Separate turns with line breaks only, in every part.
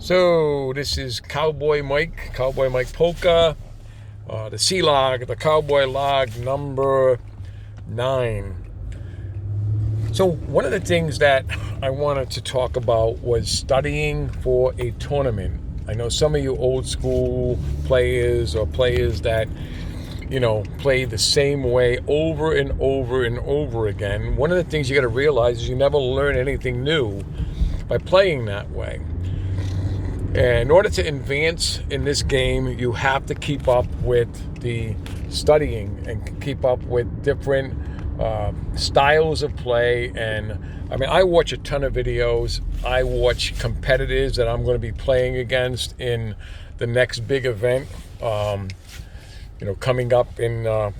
So this is Cowboy Mike Polka, the C log, the Cowboy log number 9. So one of the things that I wanted to talk about was studying for a tournament. I know some of you old school players or players that play the same way over and over and over again. One of the things you got to realize is you never learn anything new by playing that way. And in order to advance in this game, you have to keep up with the studying and keep up with different styles of play. And I watch a ton of videos. I watch competitors that I'm going to be playing against in the next big event, coming up in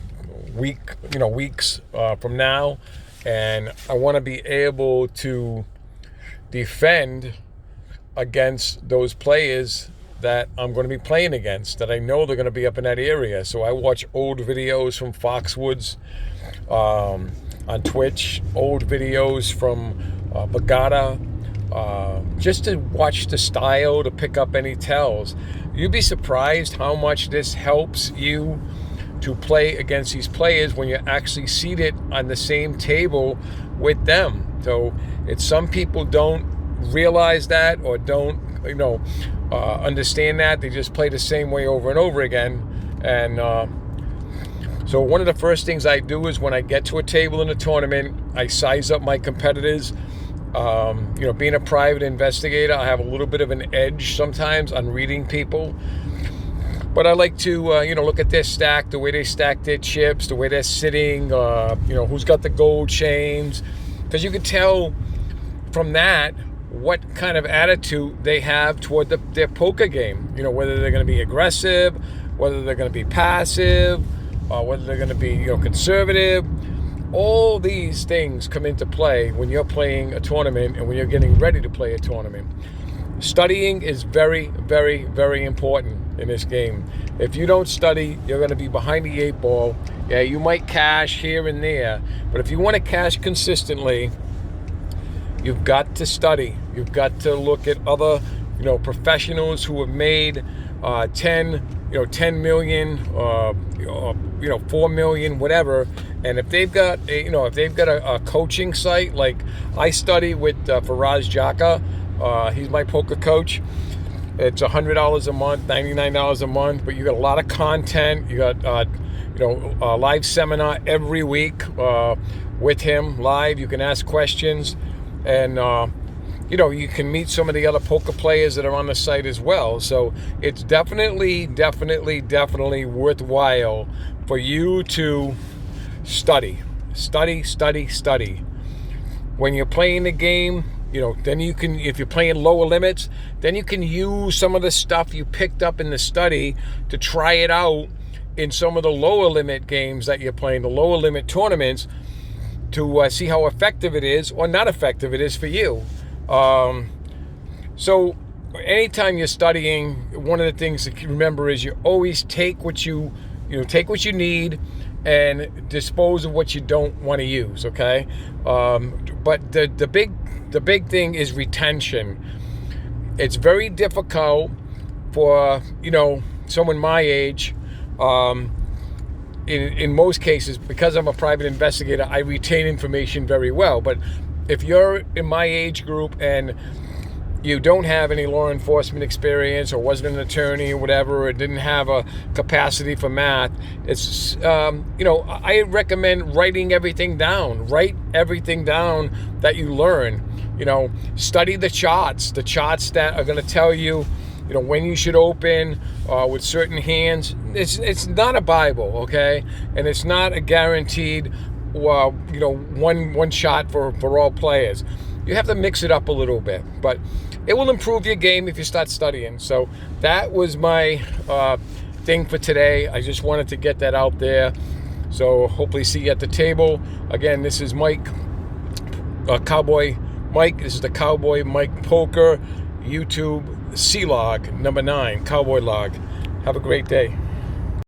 weeks from now. And I want to be able to defend against those players that I'm going to be playing against, that I know they're going to be up in that area. So I watch old videos from Foxwoods on Twitch, old videos from Bagata, just to watch the style, to pick up any tells. You'd be surprised how much this helps you to play against these players when you're actually seated on the same table with them. So some people don't realize that or don't understand that. They just play the same way over and over again. And so one of the first things I do is when I get to a table in a tournament, I size up my competitors. Being a private investigator, I have a little bit of an edge sometimes on reading people. But I like to, look at their stack, the way they stack their chips, the way they're sitting, who's got the gold chains. Because you can tell from that what kind of attitude they have toward their poker game. Whether they're going to be aggressive, whether they're going to be passive, whether they're going to be conservative. All these things come into play when you're playing a tournament and when you're getting ready to play a tournament. Studying is very, very, very important in this game. If you don't study, you're going to be behind the 8 ball. Yeah, you might cash here and there, but if you want to cash consistently, you've got to study. You've got to look at other, professionals who have made 10 million, 4 million, whatever. And if they've got a coaching site, like I study with Faraz Jaka, he's my poker coach. It's $100 a month, $99 a month, but you got a lot of content. You got a live seminar every week with him live. You can ask questions. And, you can meet some of the other poker players that are on the site as well. So it's definitely worthwhile for you to study. When you're playing the game, then you can, if you're playing lower limits, then you can use some of the stuff you picked up in the study to try it out in some of the lower limit games that you're playing, the lower limit tournaments, to see how effective it is or not effective it is for you. So anytime you're studying, one of the things to remember is you always take what you need and dispose of what you don't want to use, okay? But the big thing is retention. It's very difficult for, someone my age, in most cases, because I'm a private investigator, I retain information very well. But if you're in my age group and you don't have any law enforcement experience or wasn't an attorney or whatever, or didn't have a capacity for math, it's, I recommend writing everything down. Write everything down that you learn. Study the charts that are going to tell you, when you should open with certain hands. It's not a Bible, okay? And it's not a guaranteed, one shot for all players. You have to mix it up a little bit, but it will improve your game if you start studying. So that was my thing for today. I just wanted to get that out there. So hopefully see you at the table. Again, this is Cowboy Mike. This is the Cowboy Mike Poker YouTube C log number 9, Cowboy log. Have a great day.